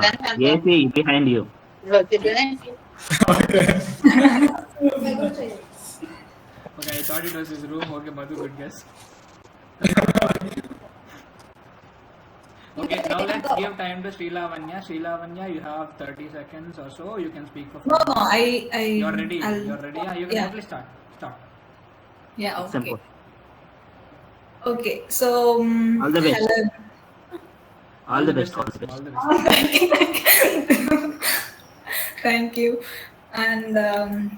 AC behind you. Okay, I thought it was his room. Okay, Madhu, good guess. Okay, now let's give time to Srilavanya. Srilavanya, you have 30 seconds or so. You can speak for 5 No, minutes. You're ready. You're ready. Yeah, you can yeah. directly start. Start. Yeah, It's okay. simple. Okay, so All the best. hello. All the best. sir. All the best. All the best. Thank you. And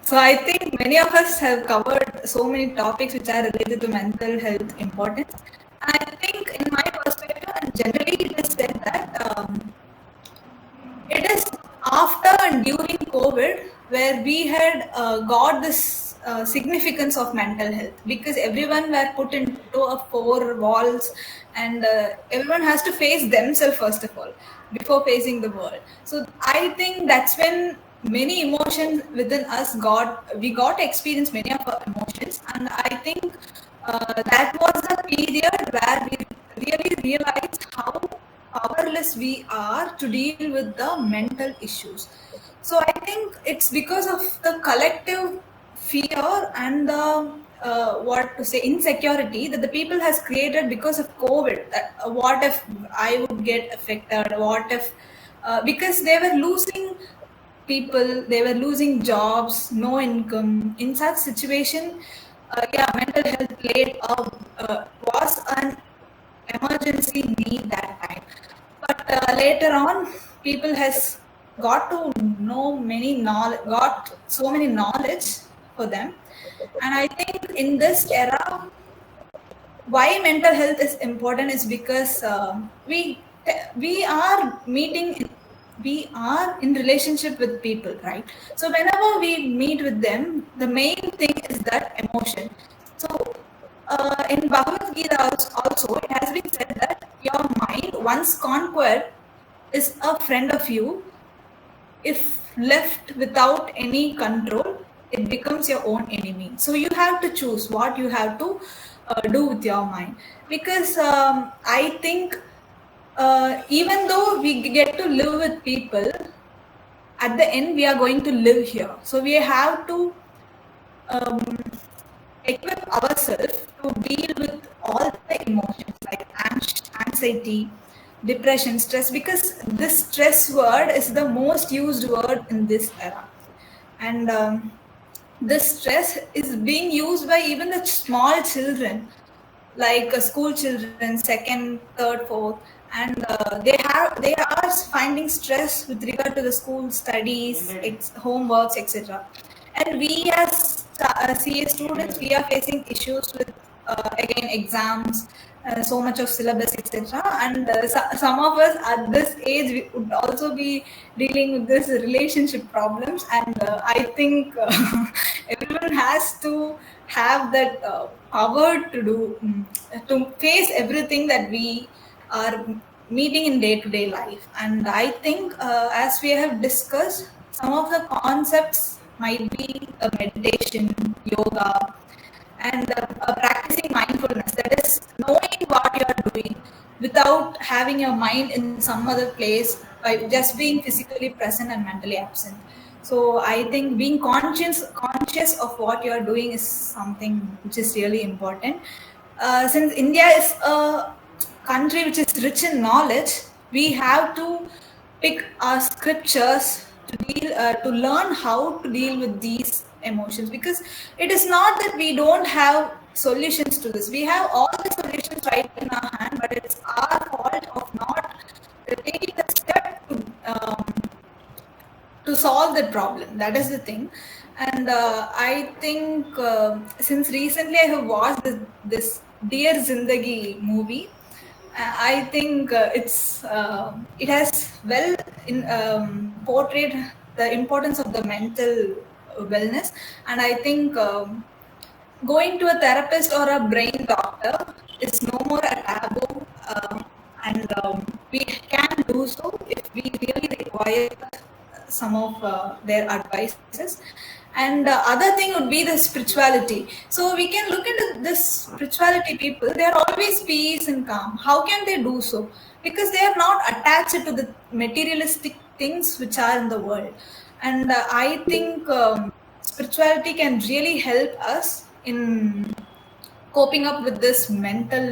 so I think many of us have covered so many topics which are related to mental health importance. I think in my perspective, and generally it is said that it is after and during COVID where we had got this significance of mental health, because everyone were put into a four walls, and everyone has to face themselves first of all before facing the world. So I think that's when many emotions within us we got to experience many of our emotions, and I think that was the period where we really realized how powerless we are to deal with the mental issues. So I think it's because of the collective fear and the what to say, insecurity that the people has created because of COVID. That, what if I would get affected? What if because they were losing people, they were losing jobs, no income. In such situation, mental health was an emergency need that time. But later on, people has got to know got so many knowledge for them. And I think in this era, why mental health is important is because we are in relationship with people, right? So whenever we meet with them, the main thing is that emotion. So in Bhagavad Gita also it has been said that your mind, once conquered, is a friend of you. If left without any control, it becomes your own enemy. So you have to choose what you have to do with your mind, because I think even though we get to live with people, at the end we are going to live here. So we have to equip ourselves to deal with all the emotions like anxiety, depression, stress, because this stress word is the most used word in this era. And this stress is being used by even the small children, like school children, second, third, fourth, and they are finding stress with regard to the school studies, homeworks, etc. And we as CA students, we are facing issues with again exams, so much of syllabus, etc. And some of us at this age we would also be dealing with this relationship problems, and I think everyone has to have that power to face everything that we are meeting in day-to-day life. And I think as we have discussed, some of the concepts might be meditation, yoga, and practicing mindfulness, that is knowing what you are doing without having your mind in some other place, by just being physically present and mentally absent. So I think being conscious of what you are doing is something which is really important. Since India is a country which is rich in knowledge, we have to pick our scriptures to learn how to deal with these emotions, because it is not that we don't have solutions to this. We have all the solutions right in our hand, but it's our fault of not taking the step to solve the problem. That is the thing. And I think since recently I have watched this Dear Zindagi movie, I think it has portrayed the importance of the mental wellness. And I think going to a therapist or a brain doctor is no more a taboo, and we can do so if we really require some of their advices. And other thing would be the spirituality. So we can look into this spirituality people, they are always peace and calm. How can they do so? because they are not attached to the materialistic things which are in the world. And I think spirituality can really help us in coping up with this mental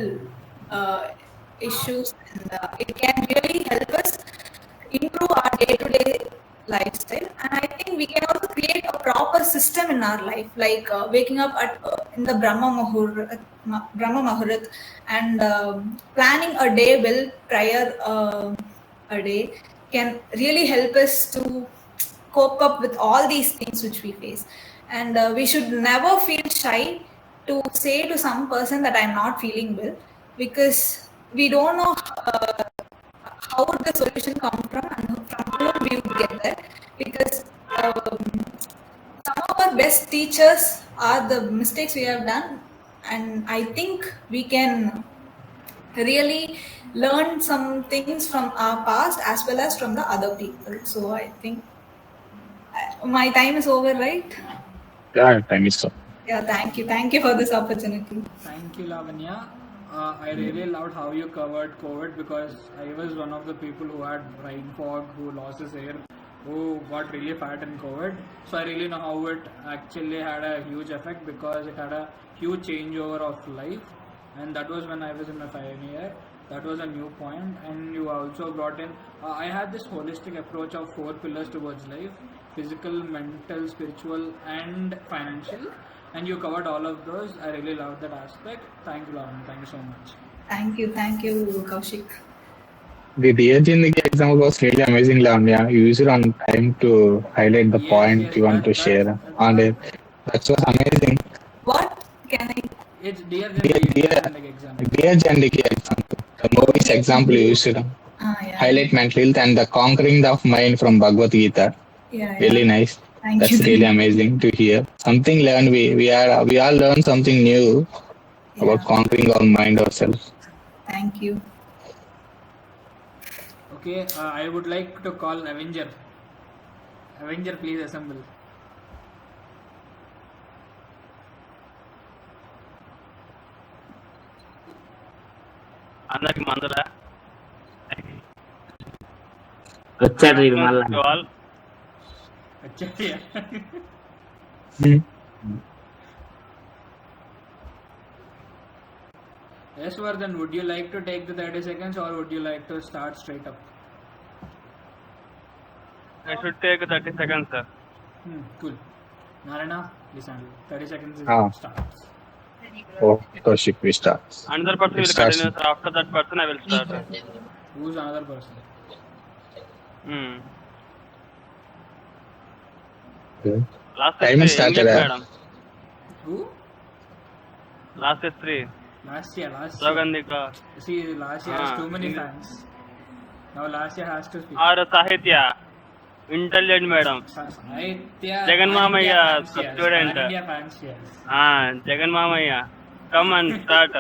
issues, and it can really help us improve our day-to-day lifestyle. And I think we can also create a proper system in our life, like waking up at in the Brahma Muhurat, and planning a day well prior a day can really help us to cope up with all these things which we face. And we should never feel shy to say to some person that I'm not feeling well, because we don't know how would the solution come from and from whom we would get there. Because some of our best teachers are the mistakes we have done, and I think we can really learn some things from our past as well as from the other people. So I think my time is over, right? Yeah, time is up. Yeah, thank you for this opportunity. Thank you, Lavanya. I really loved how you covered COVID, because I was one of the people who had brain fog, who lost his hair, who got really fat in COVID. So I really know how it actually had a huge effect, because it had a huge changeover of life. And that was when I was in my final year. That was a new point. And you also brought in, I had this holistic approach of 4 pillars towards life: physical, mental, spiritual, and financial. And you covered all of those. I really loved that aspect. Thank you, Lavanya. Thank you so much. Thank you, Kaushik. The Dear Jindagi example was really amazing, Lamia. You used it on time to highlight the point you want to share on it. That was amazing. What can I? It's Dear Dear example. Jindagi example. The movie's example you used it on. Yeah. Highlight mental health and the conquering of mind from Bhagavad Gita. Yeah. Really nice. That's really amazing to hear. Something learned. We all learn something new about conquering our mind ourselves. Thank you. Okay, I would like to call Avenger. Avenger, please assemble. అందరికి మందుల వచ్చాడు వీడు మళ్ళా. Achha. Yes, Vardhan, would you like to take the 30 seconds, or would you like to start straight up? I should take 30 seconds, sir. Cool. Narayana, listen. 30 seconds starts. Oh, Kaushik, we start. Another person will continue, sir. After that person, I will start. Who's another person? Last Time is started, English, eh? madam. Who? Last is 3. Last year. Sugandhika. See, last year has too many fans. Now last year has to speak. Or Sahitya. Intelligent, madam. Sahitya. Jagan Mamaya, student. student. India fans, yes. Jagan Mamaya. Come and start.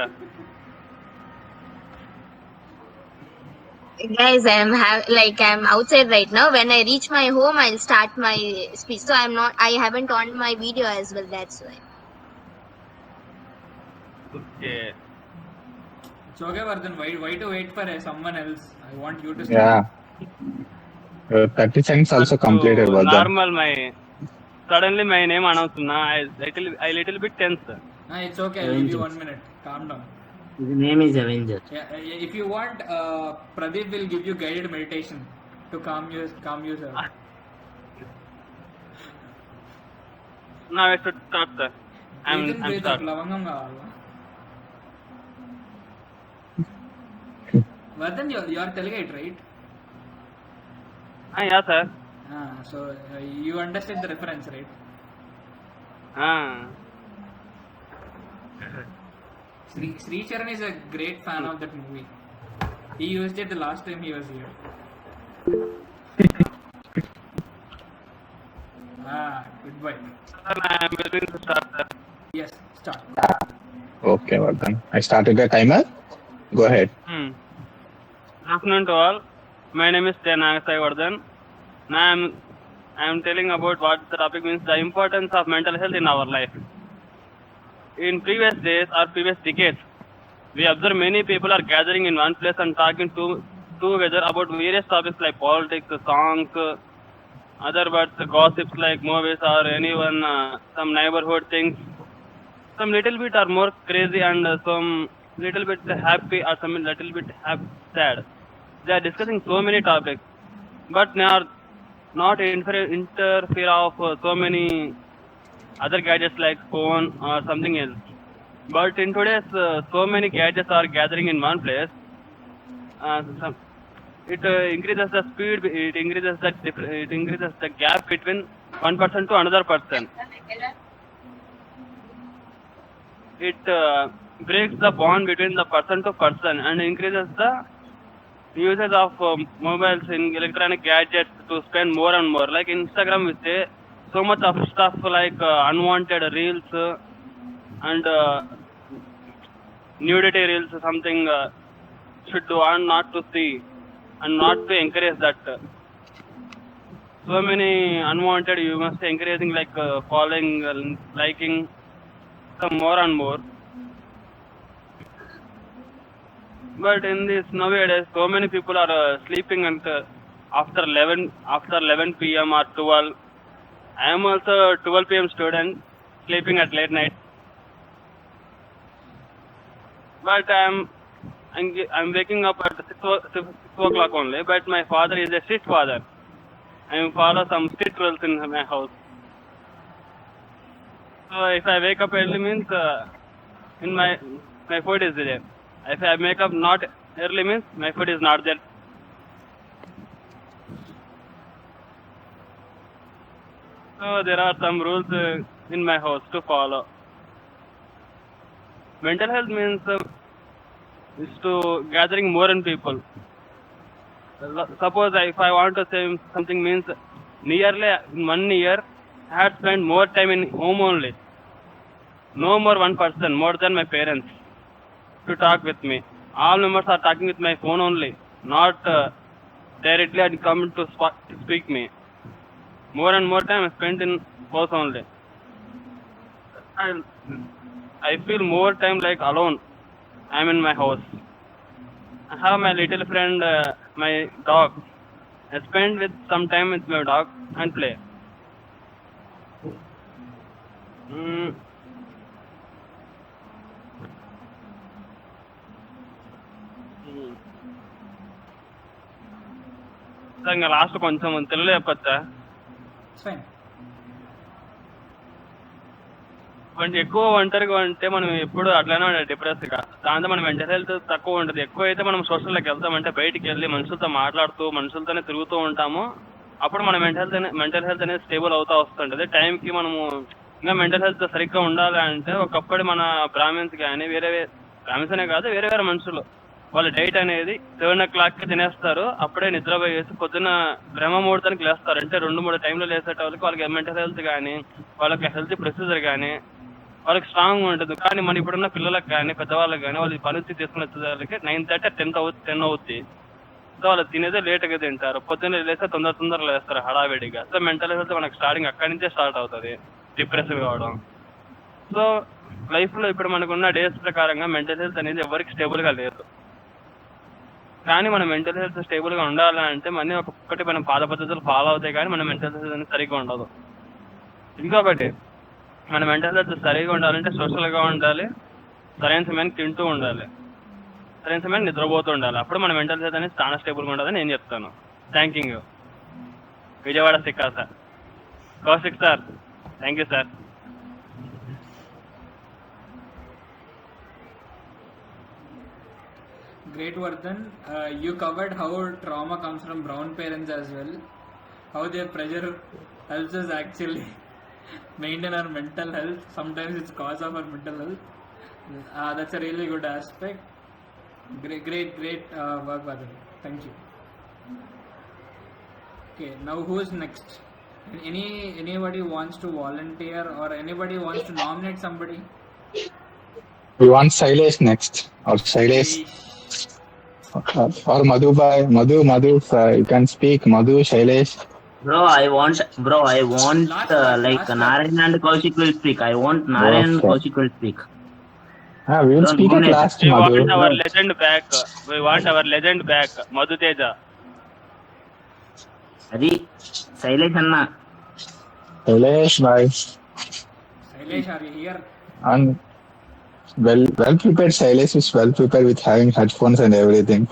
Guys, I'm outside right now. When I reach my home, I'll start my speech. So I haven't on my video as well. That's why. Okay. It's okay, Vardhan. Why to wait for someone else? I want you to speak. Yeah. 30 seconds also completed, Vardhan. Normal, suddenly my name announced. I little bit tense. It's okay. I'll give you 1 minute. Calm down. His name is Avenger. Yeah, if you want, Pradeep will give you guided meditation to calm you, sir. Now I should start, sir. I'm start. Lavangam kavala. Vardhan, you're Telugu, right? Yeah, sir. So you understand the reference, right? Sri Charan is a great fan of that movie. He used it the last time he was here. Goodbye. I'm willing to start, sir. Yes, start. Okay, Vardhan. I started the timer. Go ahead. Good afternoon to all. My name is Nagasai Vardhan. Now I'm telling about what the topic means: the importance of mental health in our life. In previous days or previous decades, we observe many people are gathering in one place and talking together about various topics like politics, songs, other but gossips like movies or anyone, some neighborhood things. Some little bit are more crazy and some little bit happy or some little bit sad. They are discussing so many topics, but they are not interfere of so many other gadgets like phone or something else. But in today's, so many gadgets are gathering in one place. It increases the speed. It increases the gap between one person to another person. It breaks the bond between the person to person and increases the usage of mobiles in electronic gadgets to spend more and more. Like Instagram, we say so much of stuff like unwanted reels and nudity reels, something should do and not to see and not to encourage that. So many unwanted, you must be encouraging like following, liking some more and more. But in this nowadays, so many people are sleeping after 11 p.m. or 12. I am also 12 p.m. student, sleeping at late night. But I'm waking up at 6 o'clock only. But my father is a strict father. I follow some strict rules in my house. So if I wake up early means in my food is there. If I wake up not early means my food is not there. So there are some rules in my house to follow. Mental health means is to gathering more in people. Suppose if I want to say something means nearly 1 year I had spent more time in home only. No more one person, more than my parents, to talk with me. All members are talking with my phone only, not directly and come to speak me. More and more time I spent in house only. I feel more time like alone. I am in my house. I have my little friend, my dog. I spend with some time with my dog and play. ఇంకా last కొంచెం తెలుగులో చెప్పచ్చా? కొంచెం ఎక్కువ ఒంటరిగా ఉంటే మనం ఎప్పుడు అట్లానే ఉండాలి, డిప్రెస్గా. దాంతో మన మెంటల్ హెల్త్ తక్కువ ఉంటుంది. ఎక్కువ అయితే మనం సోషల్లోకి వెళ్తామంటే బయటికి వెళ్ళి మనుషులతో మాట్లాడుతూ మనుషులతోనే తిరుగుతూ ఉంటాము. అప్పుడు మన మెంటల్ హెల్త్ అనేది స్టేబుల్ అవుతా వస్తుంటుంది. టైంకి మనము ఇంకా మెంటల్ హెల్త్ సరిగ్గా ఉండాలి అంటే ఒకప్పుడు మన బ్రాహ్మిన్స్ కానీ బ్రాహ్మిన్స్ అనే కాదు వేరే మనుషులు వాళ్ళ డైట్ అనేది 7 o'clock తినేస్తారు. అప్పుడే నిద్రపోయేసి పొద్దున్న బ్రహ్మ ముహూర్తానికి లేస్తారు. అంటే 2-3 టైంలో లేసేటోళ్ళకి వాళ్ళకి మెంటల్ హెల్త్ కానీ వాళ్ళకి హెల్త్ ప్రొసీజర్ కానీ వాళ్ళకి స్ట్రాంగ్ ఉంటుంది. కానీ మన ఇప్పుడున్న పిల్లలకు కానీ పెద్దవాళ్ళకి కానీ వాళ్ళు పరిస్థితి తీసుకునే వచ్చేసరికి 9:30 10 అవుతుంది. సో వాళ్ళు తినేదే లేట్గా తింటారు. పొద్దున్న లేస్తే తొందరగా లేస్తారు హడావిడిగా. సో మెంటల్ హెల్త్ మనకి స్టార్టింగ్ అక్కడి నుంచే స్టార్ట్ అవుతుంది, డిప్రెసివ్ కావడం. సో లైఫ్లో ఇప్పుడు మనకున్న డేస్ ప్రకారంగా మెంటల్ హెల్త్ అనేది ఎవరికి స్టేబుల్గా లేదు. కానీ మన మెంటల్ హెల్త్ స్టేబుల్గా ఉండాలంటే మళ్ళీ ఒక్కొక్కటి మనం పాద పద్ధతులు ఫాలో అవుతాయి కానీ మన మెంటల్ హెల్త్ అనేది సరిగ్గా ఉండదు. ఇంకొకటి మన మెంటల్ హెల్త్ సరిగ్గా ఉండాలంటే సోషల్గా ఉండాలి, సరైన సమయానికి తింటూ ఉండాలి, సరైన సమయానికి నిద్రపోతూ ఉండాలి. అప్పుడు మన మెంటల్ హెల్త్ అనేది చాలా స్టేబుల్గా ఉంటుందని నేను చెప్తాను. Thank you. Vijayawada Sikka sir, Kaushik sir, thank you sir. Great, Vardhan. You covered how trauma comes from brown parents as well. How their pressure helps us actually maintain our mental health. Sometimes it's cause of our mental health. That's a really good aspect. Great work, Vardhan. Thank you. Okay, now who's next? Anybody wants to volunteer or anybody wants to nominate somebody? We want Shailesh next. Or Shailesh. Or Madhu bhai. Madhu, you can speak. Madhu, Shailesh. Bro, I want like Narayan and Kaushik will speak. I want Narayan and Kaushik will speak. We will Bro, speak at name is last, We want Madhu. our bro. legend back. We want our legend back. Madhu Teja. అది శైలేష్ అన్న. Shailesh, bye. Shailesh, are you here? And well prepared. Shailesh is well prepared with having headphones and everything.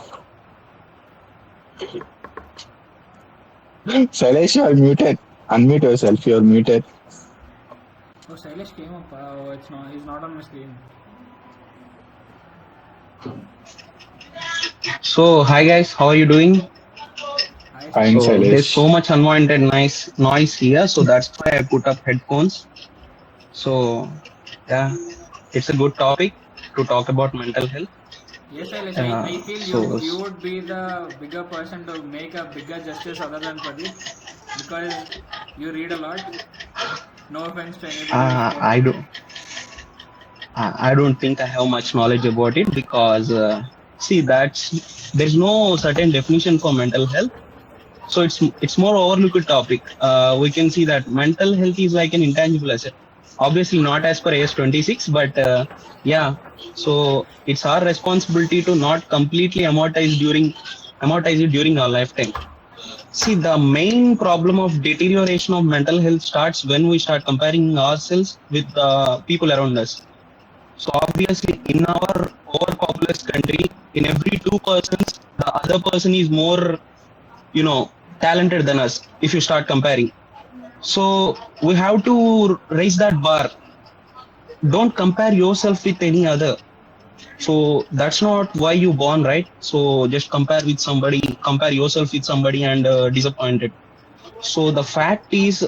Shailesh, you are muted. Unmute yourself. You are muted. Oh, Shailesh came up. Oh, he's not on my screen. So, hi guys, how are you doing? Hi, Fine, So, Shailesh. there's Shailesh. so much unwanted noise here, so that's why I put up headphones. So, yeah, it's a good topic to talk about mental health. Yes, Shailesh, I feel So, you would be the bigger person to make a bigger justice other than Pradeep because you read a lot. No offense to anybody who's I here. don't, I don't think I have much knowledge about it because, see, there's no certain definition for mental health. So it's more overlooked topic. We can see that mental health is like an intangible asset. Obviously not as per AS26, but yeah. So it's our responsibility to not completely amortize it during our lifetime. See, the main problem of deterioration of mental health starts when we start comparing ourselves with people around us. So obviously, in our overpopulous country, in every two persons, the other person is more, talented than us. If you start comparing, so we have to raise that bar. Don't compare yourself with any other. So that's not why you born, right? So just compare yourself with somebody and disappointed. So the fact is,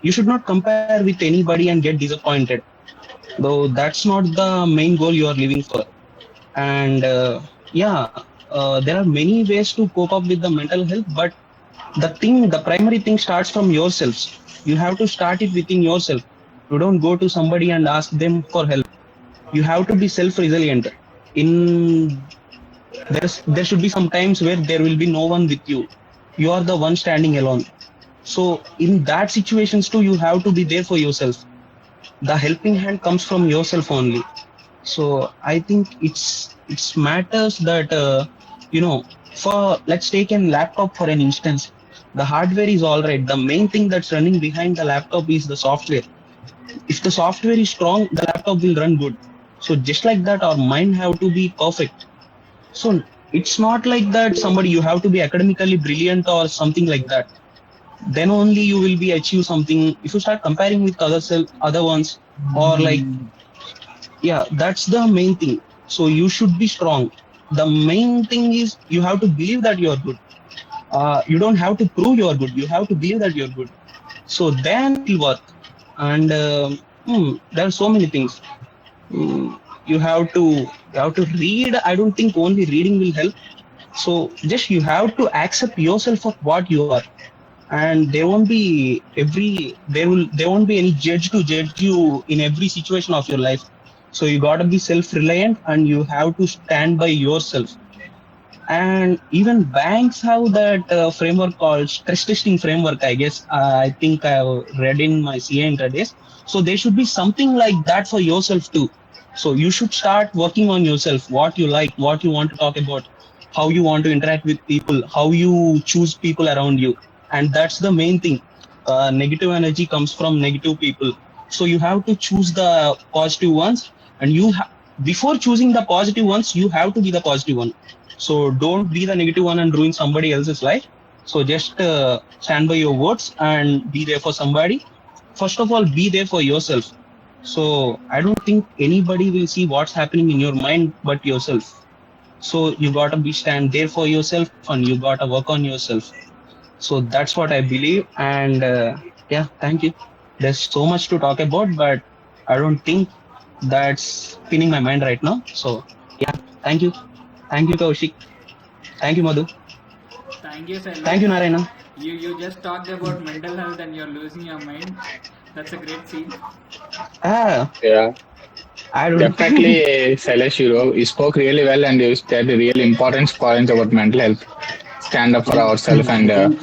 you should not compare with anybody and get disappointed. Though that's not the main goal you are living for. And yeah, there are many ways to cope up with the mental health, but the primary thing starts from yourselves. You have to start it within yourself. You don't go to somebody and ask them for help. You have to be self-resilient. In there should be some times where there will be no one with you. You are the one standing alone. So in that situations too, you have to be there for yourself. The helping hand comes from yourself only. So I think it's matters that for let's take a laptop for an instance. The hardware is all right. The main thing that's running behind the laptop is the software. If the software is strong, the laptop will run good. So just like that, our mind have to be perfect. So it's not like that somebody you have to be academically brilliant or something like that. Then only you will be achieve something. If you start comparing with other ones, or like, yeah, that's the main thing. So you should be strong. The main thing is you have to believe that you are good. You don't have to prove you are good. You have to believe that you're good. So then it will work. And there are so many things. You have to read. I don't think only reading will help. So just you have to accept yourself for what you are, and there won't be any judge to judge you in every situation of your life. So you gotta be self-reliant and you have to stand by yourself. And even banks have that framework called stress testing framework, I guess. I think I read in my CA intradays. So there should be something like that for yourself too. So you should start working on yourself, what you like, what you want to talk about, how you want to interact with people, how you choose people around you. And that's the main thing. Negative energy comes from negative people. So you have to choose the positive ones, and before choosing the positive ones, you have to be the positive one. So don't be the negative one and ruin somebody else's life. So just stand by your words and be there for somebody. First of all, be there for yourself. So I don't think anybody will see what's happening in your mind but yourself. So you gotta stand there for yourself and you gotta work on yourself. So that's what I believe. And yeah, thank you. There's so much to talk about, but I don't think that's spinning my mind right now. So yeah, thank you. Thank you, Kaushik. Thank you, Madhu. Thank you, Shailesh. Thank you, Narayana. You just talked about mental health and you're losing your mind. That's a great scene. Yeah, I don't definitely, Shailesh, you spoke really well and you said really important points about mental health. Stand up for ourselves and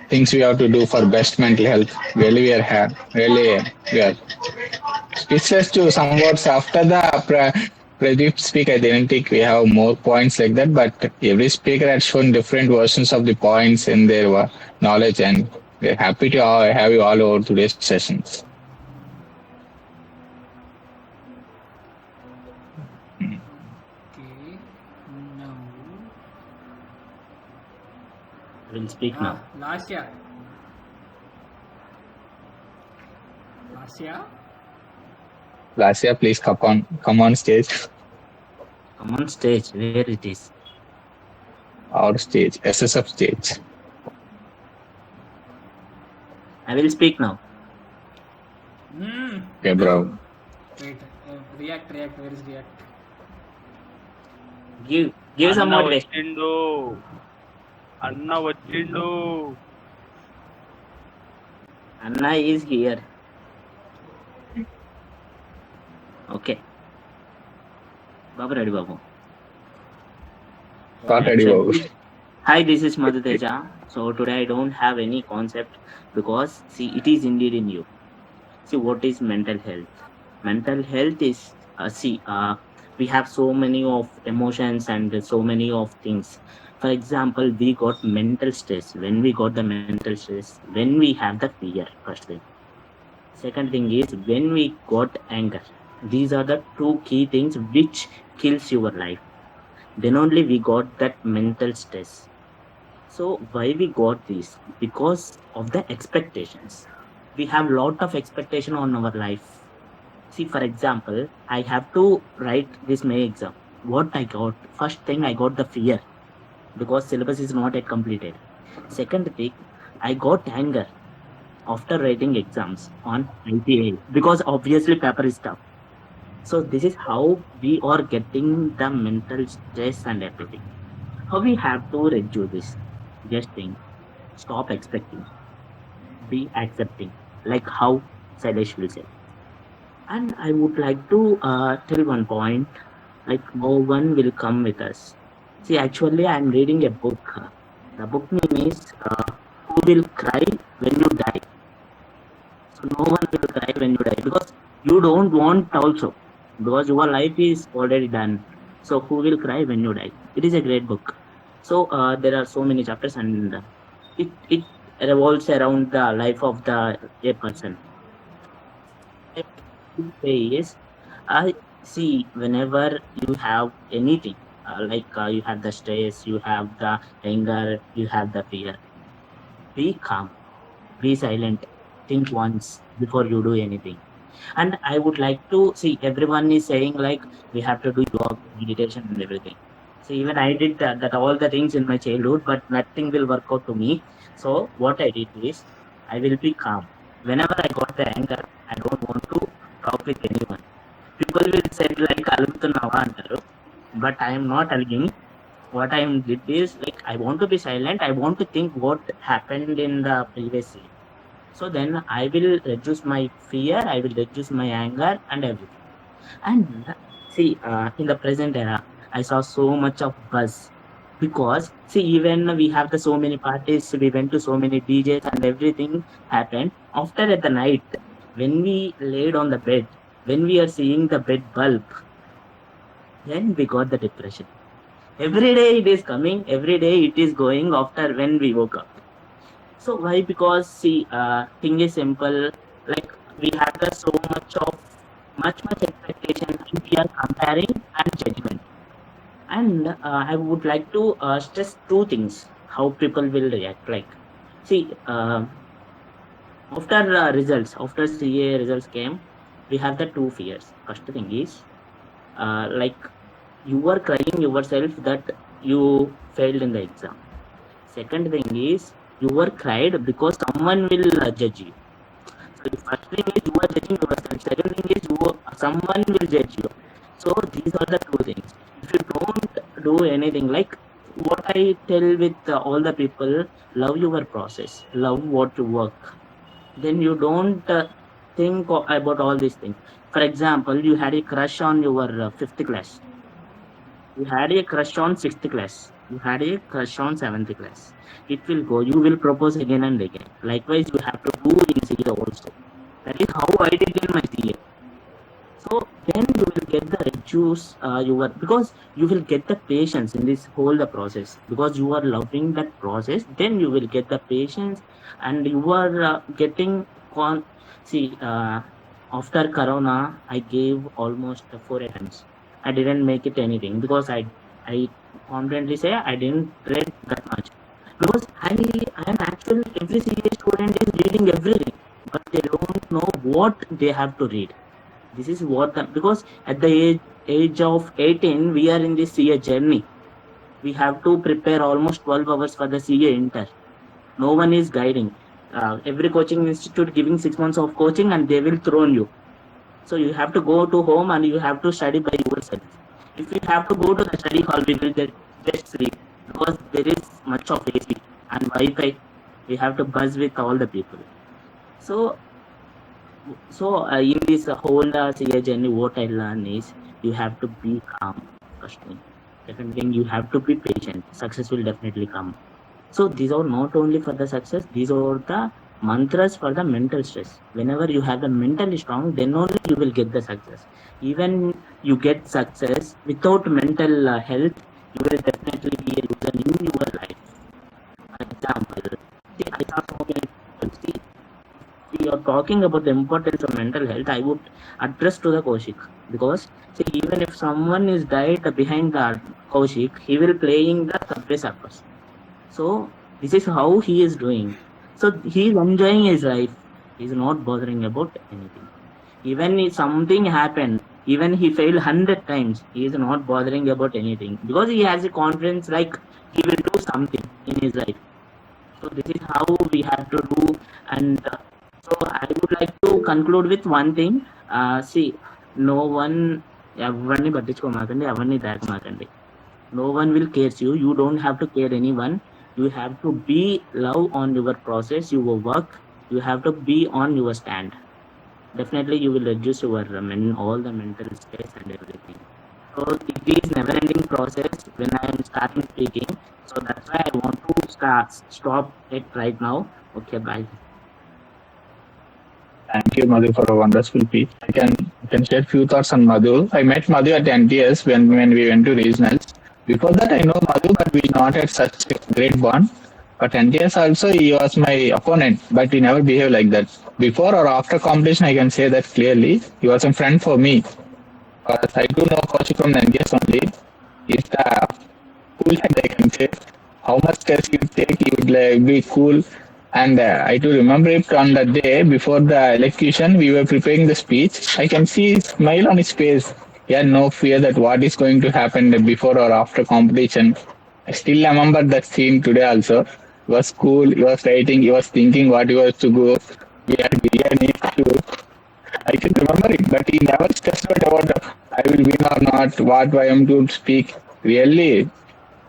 things we have to do for best mental health. Really, we are here. Really, we are speechless to some words after the Pradeep speak, I didn't think we have more points like that, but every speaker had shown different versions of the points in their knowledge, and we're happy to have you all over today's sessions. Okay. Now. I will speak now. Last year. Lasya, please come on stage. Come on stage, where it is. Our stage, SSF stage. I will speak now. Okay, bro. Wait, react. Where is react? Give some Anna motivation. వచ్చిండు. Anna వచ్చిండు. Anna is here. Okay. Babu ready, Babu. Start ready, Babu. Hi, this is Madhu Teja. So today I don't have any concept because see, it is indeed in you. See, what is mental health? Mental health is we have so many of emotions and so many of things. For example, we got mental stress. When we got the mental stress, when we have the fear, first thing. Second thing is when we got anger. These are the two key things which kills your life. Then only we got that mental stress. So why we got this? Because of the expectations. We have lot of expectation on our life. See, for example, I have to write this May exam. What I got? First thing, I got the fear because syllabus is not yet completed. Second thing, I got anger after writing exams on IPA because obviously paper is tough. So this is how we are getting the mental stress and everything. How we have to reduce this? Just think, stop expecting, be accepting, like how Sailesh will say. And I would like to tell one point, like no one will come with us. See, actually, I'm reading a book. The book name is Who Will Cry When You Die. So no one will cry when you die because you don't want also because your life is already done. So who will cry when you die? It is a great book. So there are so many chapters and it revolves around the life of a person. Is I see whenever you have anything you have the stress, you have the anger, you have the fear. Be calm, be silent, think once before you do anything. And I would like to see everyone is saying like we have to do yoga, meditation, and everything. So even I did that all the things in my childhood, but nothing will work out to me. So what I did is I will be calm. Whenever I got the anger, I don't want to talk with anyone. People will say like "Alugutunnava" antaru, but I am not arguing. What I am did is like I want to be silent. I want to think what happened in the previous year. So then I will reduce my fear, I will reduce my anger and everything. And see, in the present era, I saw so much of buzz because see, even we have the so many parties, we went to so many DJs and everything happened. After at the night, when we laid on the bed, when we are seeing the bed bulb, then we got the depression. Every day it is coming, every day it is going after when we woke up. So why? Because see, thing is simple. Like we have the so much expectation, and we are comparing and judgment. And I would like to stress two things: how people will react. Like, see, after after CA results came, we have the two fears. First thing is, like you were crying yourself that you failed in the exam. Second thing is you were cried because someone will judge you. So the first thing is you are judging yourself. Second thing is someone will judge you. So these are the two things. If you don't do anything, like what I tell with all the people, love your process, love what you work. Then you don't think about all these things. For example, you had a crush on your fifth class. You had a crush on sixth class. You had a crush on seventh class. It will go. You will propose again and again. Likewise, you have to do in CA also. That is how I did in my CA. So then you will get the reduce your, because you will get the patience in this whole the process, because you are loving that process, then you will get the patience, and you are getting see, after corona I gave almost 4 attempts. I didn't make it anything, because I confidently say I didn't read that much, because I am actually, every CA student is reading everything, but they don't know what they have to read. This is what because at the age of 18 we are in this CA journey. We have to prepare almost 12 hours for the CA inter. No one is guiding. Every coaching institute giving 6 months of coaching and they will throw you. So you have to go to home and you have to study by yourself. If you have to go to the study hall, we will just sleep, because there is much of AC and Wi-Fi. We have to buzz with all the people. So in this whole CA journey, what I learned is you have to be calm. First thing, second thing, you have to be patient. Success will definitely come. So these are not only for the success; these are the mantras for the mental stress. Whenever you have the mentally strong, then only you will get the success. Even you get success without mental health, you will definitely be a loser in your life. For example, see, I saw so many people. See, we are talking about the importance of mental health, I would address to the Kaushik, because see, even if someone is died behind the Kaushik, he will playing the Subway Surfers. So this is how he is doing. So he is enjoying his life. He is not bothering about anything. Even if something happened, even he failed 100 times, he is not bothering about anything, because he has a confidence like he will do something in his life. So this is how we have to do. And so I would like to conclude with one thing. See, no one, ఎవరిని పట్టించుకోమాకండి, ఎవరిని దాకమాకండి. No one will care you. You don't have to care anyone. You have to be love on your process, your work. You have to be on your stand. Definitely you will reduce your all the mental stress and everything. So it is never-ending process when I am starting speaking. So that's why I want to stop it right now. Okay, bye. Thank you, Madhu, for a wonderful speech. I can share few thoughts on Madhu. I met Madhu at NTS when we went to regionals. Before that, I know Madhu, but we not had such a great bond. But NTS also, he was my opponent, but he never behaved like that. Before or after competition, I can say that clearly. He was a friend for me. Because I do know Coach from NTS only. He's the cool head, I can say. How much stress he would take, he would be cool. And I do remember it on the day before the elocution, we were preparing the speech. I can see a smile on his face. He had no fear that what is going to happen before or after competition. I still remember that scene today also. He was cool, he was writing, he was thinking what he was to go. We had biryani too. I can remember it, but he never stressed out about I will win or not, what I am to speak. Really,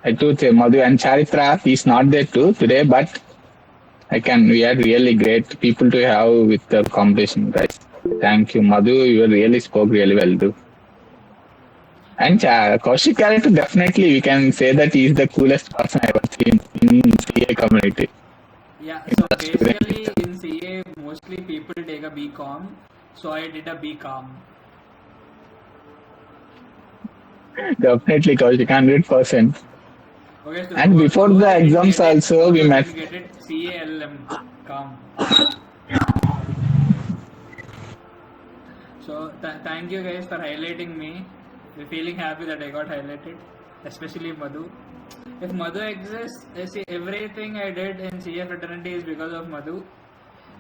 I do say Madhu and Charitra is not there too today, but we had really great people to have with the competition, guys. Thank you, Madhu. You really spoke really well, too. And Kaushik character, definitely, we can say that he is the coolest person I ever seen in CA community. Yeah, so basically in CA, mostly people take a BCom, so I did a BCom. Definitely, Kaushik, 100%. Okay, so And before the exams also, we met. Get it CALM, calm. So thank you guys for highlighting me. We're feeling happy that I got highlighted, especially Madhu. If Madhu exists, see, everything I did in CA fraternity is because of Madhu.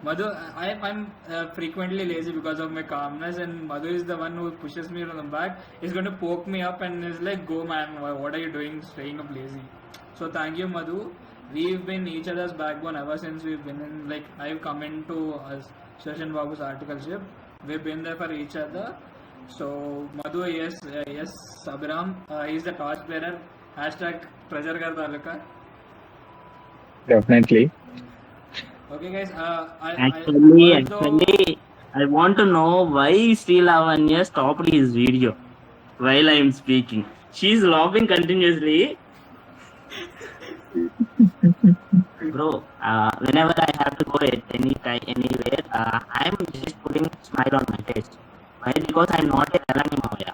I'm frequently lazy because of my calmness, and Madhu is the one who pushes me from the back. He's going to poke me up and is like, "Go, man! What are you doing? Staying up lazy." So thank you, Madhu. We've been each other's backbone ever since we've been in. Like I've come into Session Babu's articleship. We've been there for each other. So Madhu, yes, Abhiram, he's the torch bearer. #treasure kar taluka. Definitely. Okay, guys. Actually, I want to know why Sri Lavanya stopped his video while I am speaking. She's laughing continuously. Bro, whenever I have to go at any time, anywhere, I'm just putting a smile on my face. Why? Because I'm not a Nalani Mavya.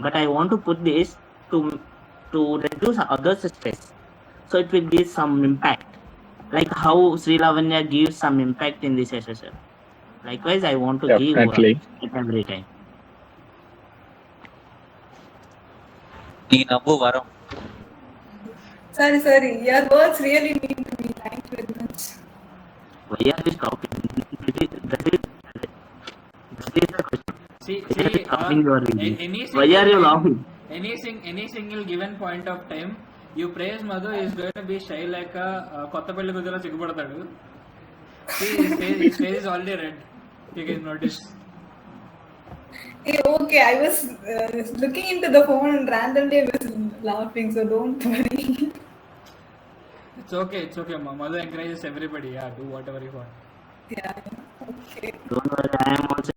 But I want to put this to reduce others' stress. So it will give some impact. Like how Sri Lavanya gives some impact in this SSL. Likewise, I want to give Definitely. at every time. నీ నవ్వు వరం. Sorry. Your words really mean to me. Thank you very much. Why are we stopping? That is the question. See, Why are you stopping your video? any Why are you single laughing? any single given point of time, you praise Madhu is going to be shy like a Kottapalli Gudula Sigubadadu. See, his face is already red. You can notice. Okay, I was looking into the phone and randomly I was laughing, so don't worry. It's okay. Madhu encourages everybody. Yeah, do whatever you want. Yeah, okay. Don't worry, I am also